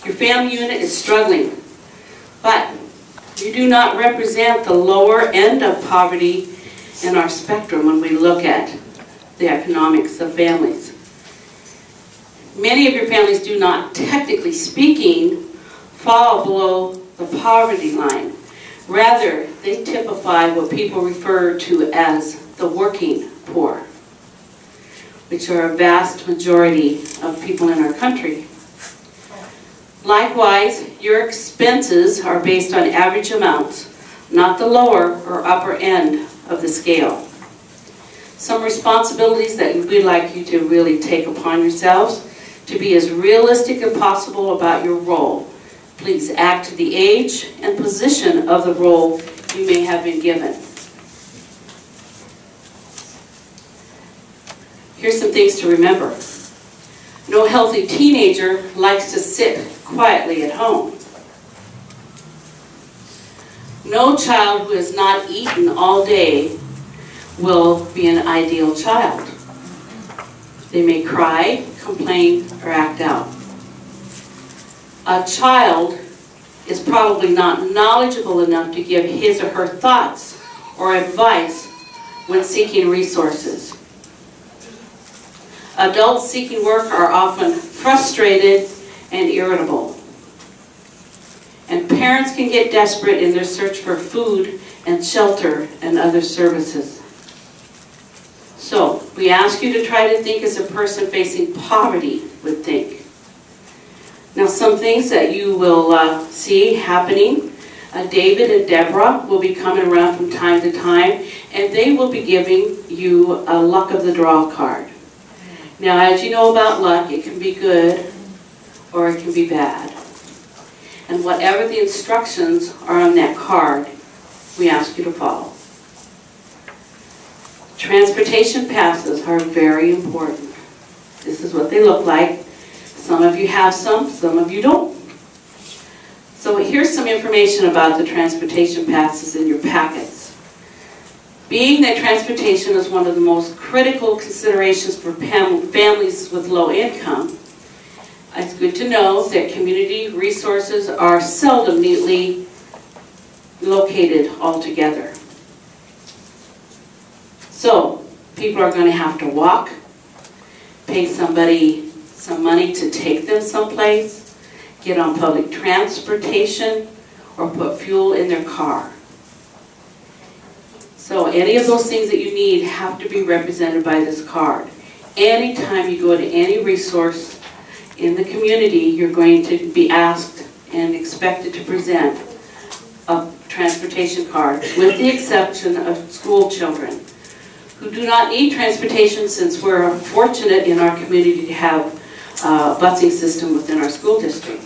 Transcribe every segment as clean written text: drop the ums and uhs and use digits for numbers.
Your family unit is struggling, but you do not represent the lower end of poverty in our spectrum when we look at the economics of families. Many of your families do not, technically speaking, fall below the poverty line. Rather, they typify what people refer to as the working poor, which are a vast majority of people in our country. Likewise, your expenses are based on average amounts, not the lower or upper end of the scale. Some responsibilities that we'd like you to really take upon yourselves to be as realistic as possible about your role. Please act to the age and position of the role you may have been given. Here's some things to remember. No healthy teenager likes to sit quietly at home. No child who has not eaten all day will be an ideal child. They may cry, complain, or act out. A child is probably not knowledgeable enough to give his or her thoughts or advice when seeking resources. Adults seeking work are often frustrated and irritable. And parents can get desperate in their search for food and shelter and other services. So, we ask you to try to think as a person facing poverty would think. Now, some things that you will see happening, David and Deborah will be coming around from time to time, and they will be giving you a luck of the draw card. Now, as you know about luck, it can be good or it can be bad. And whatever the instructions are on that card, we ask you to follow. Transportation passes are very important. This is what they look like. Some of you have some of you don't. So here's some information about the transportation passes in your packets. Being that transportation is one of the most critical considerations for families with low income, it's good to know that community resources are seldom neatly located altogether. So, people are going to have to walk, pay somebody some money to take them someplace, get on public transportation, or put fuel in their car. So any of those things that you need have to be represented by this card. Anytime you go to any resource in the community, you're going to be asked and expected to present a transportation card, with the exception of school children, who do not need transportation, since we're fortunate in our community to have a busing system within our school district.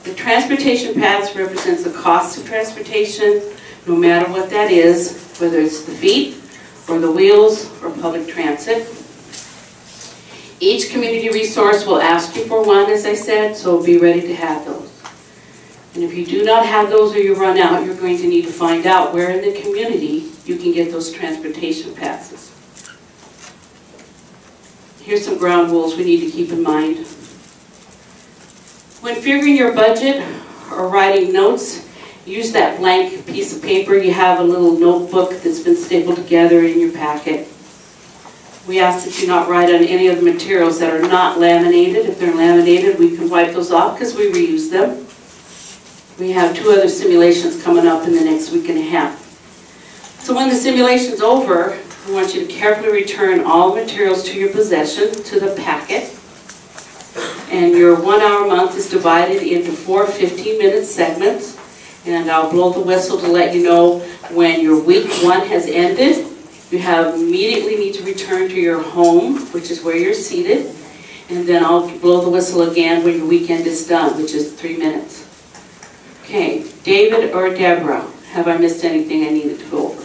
The transportation pass represents the cost of transportation, no matter what that is, whether it's the feet or the wheels or public transit. Each community resource will ask you for one, as I said, so be ready to have those. And if you do not have those or you run out, you're going to need to find out where in the community you can get those transportation passes. Here's some ground rules we need to keep in mind. When figuring your budget or writing notes, use that blank piece of paper. You have a little notebook that's been stapled together in your packet. We ask that you not write on any of the materials that are not laminated. If they're laminated, we can wipe those off because we reuse them. We have 2 other simulations coming up in the next week and a half. So when the simulation's over, I want you to carefully return all materials to your possession, to the packet. And your 1-hour month is divided into 4 15-minute segments. And I'll blow the whistle to let you know when your week 1 has ended. You immediately need to return to your home, which is where you're seated. And then I'll blow the whistle again when your weekend is done, which is 3 minutes. Okay, David or Deborah, have I missed anything I needed to go over?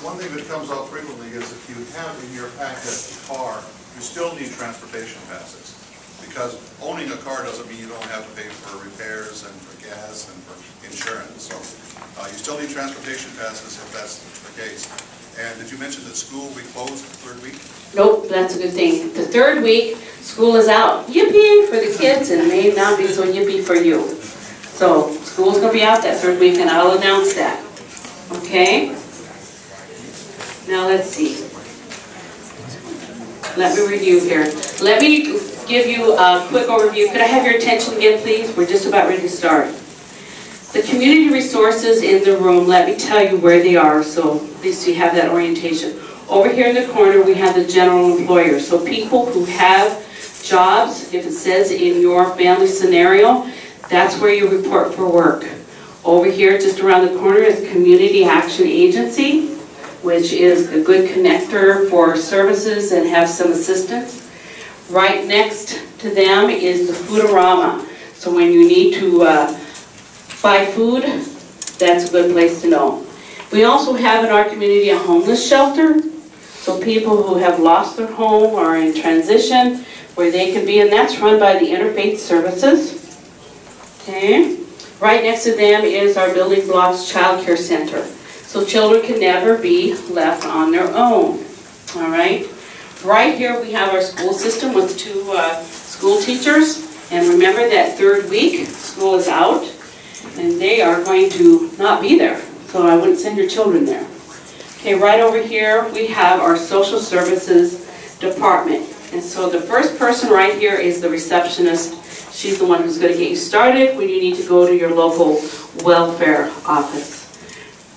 One thing that comes up frequently is if you have in your packet a car, you still need transportation passes. Because owning a car doesn't mean you don't have to pay for repairs and for gas and for insurance. So you still need transportation passes if that's the case. And did you mention that school will be closed the third week? Nope, that's a good thing. The third week, school is out. Yippee for the kids, and may not be so yippee for you. So, school's going to be out that third week, and I'll announce that. Okay? Now, let's see. Let me review here. Let me give you a quick overview. Could I have your attention again, please? We're just about ready to start. The community resources in the room, let me tell you where they are, so at least you have that orientation. Over here in the corner, we have the general employers. So people who have jobs, if it says in your family scenario, that's where you report for work. Over here, just around the corner, is Community Action Agency, which is a good connector for services and have some assistance. Right next to them is the Foodorama. So when you need to buy food, that's a good place to know. We also have in our community a homeless shelter. So people who have lost their home or are in transition, where they can be, and that's run by the Interfaith Services. Okay. Right next to them is our Building Blocks Child Care Center. So children can never be left on their own. All right. Right here we have our school system with 2 school teachers. And remember that third week, school is out, and they are going to not be there. So I wouldn't send your children there. Okay, right over here we have our social services department. And so the first person right here is the receptionist. She's the one who's going to get you started when you need to go to your local welfare office.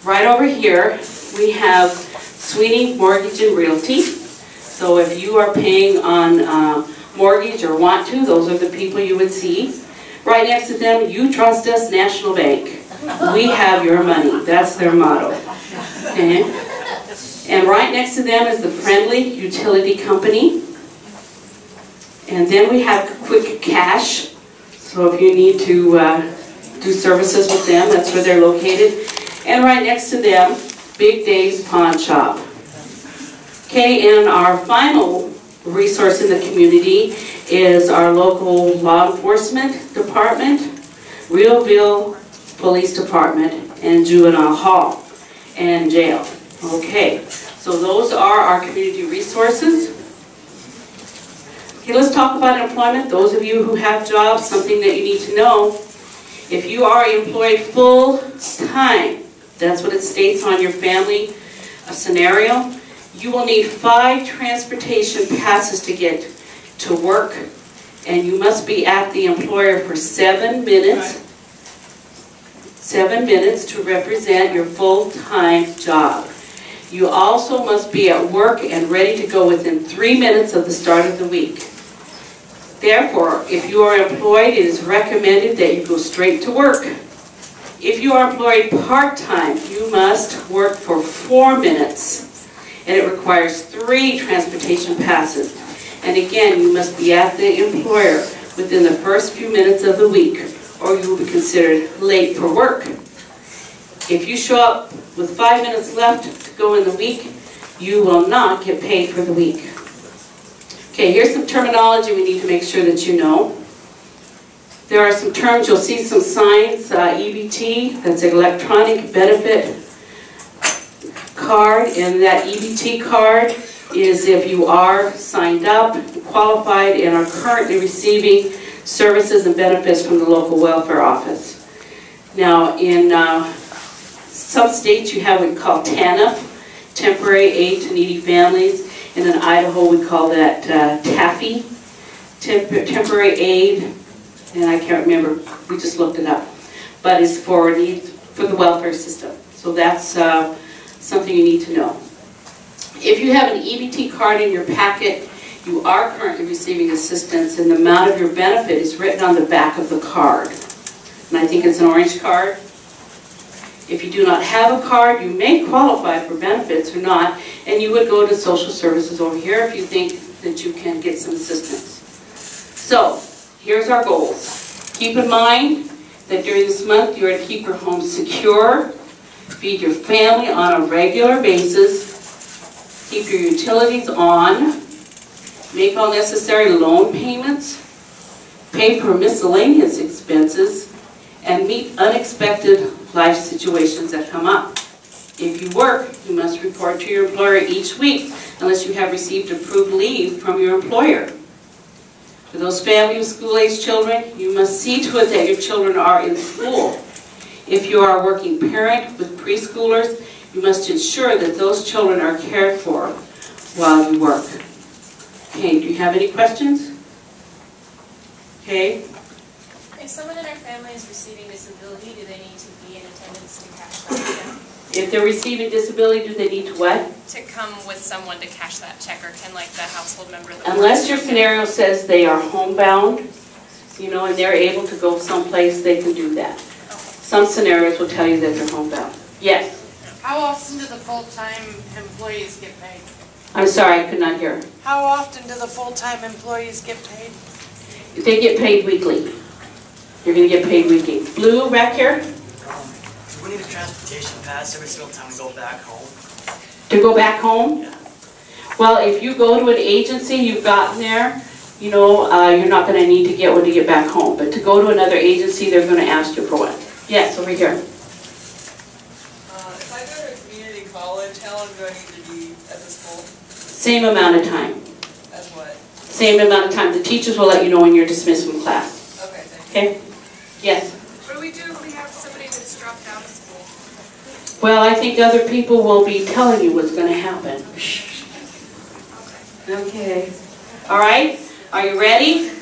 Right over here we have Sweeney Mortgage and Realty. So if you are paying on mortgage or want to, those are the people you would see. Right next to them, You Trust Us National Bank. We have your money. That's their motto. Okay. And right next to them is the Friendly Utility Company. And then we have Quick Cash. So if you need to do services with them, that's where they're located. And right next to them, Big Dave's Pawn Shop. Okay, and our final resource in the community is our local law enforcement department, Realville Police Department, and Juvenile Hall and jail. Okay, so those are our community resources. Okay, let's talk about employment. Those of you who have jobs, something that you need to know. If you are employed full-time, that's what it states on your family scenario, you will need 5 transportation passes to get to work, and you must be at the employer for 7 minutes. 7 minutes to represent your full-time job. You also must be at work and ready to go within 3 minutes of the start of the week. Therefore, if you are employed, it is recommended that you go straight to work. If you are employed part-time, you must work for 4 minutes, and it requires 3 transportation passes. And again, you must be at the employer within the first few minutes of the week, or you will be considered late for work. If you show up with 5 minutes left to go in the week, you will not get paid for the week. Okay, here's some terminology we need to make sure that you know. There are some terms, you'll see some signs, EBT, that's an electronic benefit card, and that EBT card is if you are signed up, qualified, and are currently receiving services and benefits from the local welfare office. Now, in some states you have what we call TANF, Temporary Aid to Needy Families, and in Idaho we call that TAFI, Temporary Aid, and I can't remember, we just looked it up, but it's for the welfare system. So that's something you need to know. If you have an EBT card in your packet, you are currently receiving assistance, and the amount of your benefit is written on the back of the card. And I think it's an orange card. If you do not have a card, you may qualify for benefits or not, and you would go to social services over here if you think that you can get some assistance. So, here's our goals. Keep in mind that during this month you are to keep your home secure, feed your family on a regular basis, keep your utilities on, make all necessary loan payments, pay for miscellaneous expenses, and meet unexpected life situations that come up. If you work, you must report to your employer each week unless you have received approved leave from your employer. For those family with school-age children, you must see to it that your children are in school. If you are a working parent with preschoolers, you must ensure that those children are cared for while you work. Okay, do you have any questions? Okay. If someone in our family is receiving disability, do they need to be in attendance to cash that check? If they're receiving disability, do they need to what? To come with someone to cash that check, or can like the household member that Unless your scenario says they are homebound, you know, and they're able to go someplace, they can do that. Some scenarios will tell you that they're homebound. Yes? How often do the full-time employees get paid? I'm sorry, I could not hear. How often do the full-time employees get paid? They get paid weekly. You're going to get paid weekly. Blue, back here? Do we need a transportation pass every single time we go back home? To go back home? Yeah. Well, if you go to an agency, you've gotten there, you know, you're not going to need to get one to get back home. But to go to another agency, they're going to ask you for one. Yes, over here. If I go to a community college, how long do I need to be at the school? Same amount of time. As what? Same amount of time. The teachers will let you know when you're dismissed from class. Okay, thank you. Okay? Yes? What do we do if we have somebody that's dropped out of school? Well, I think other people will be telling you what's going to happen. Okay. All right? Are you ready?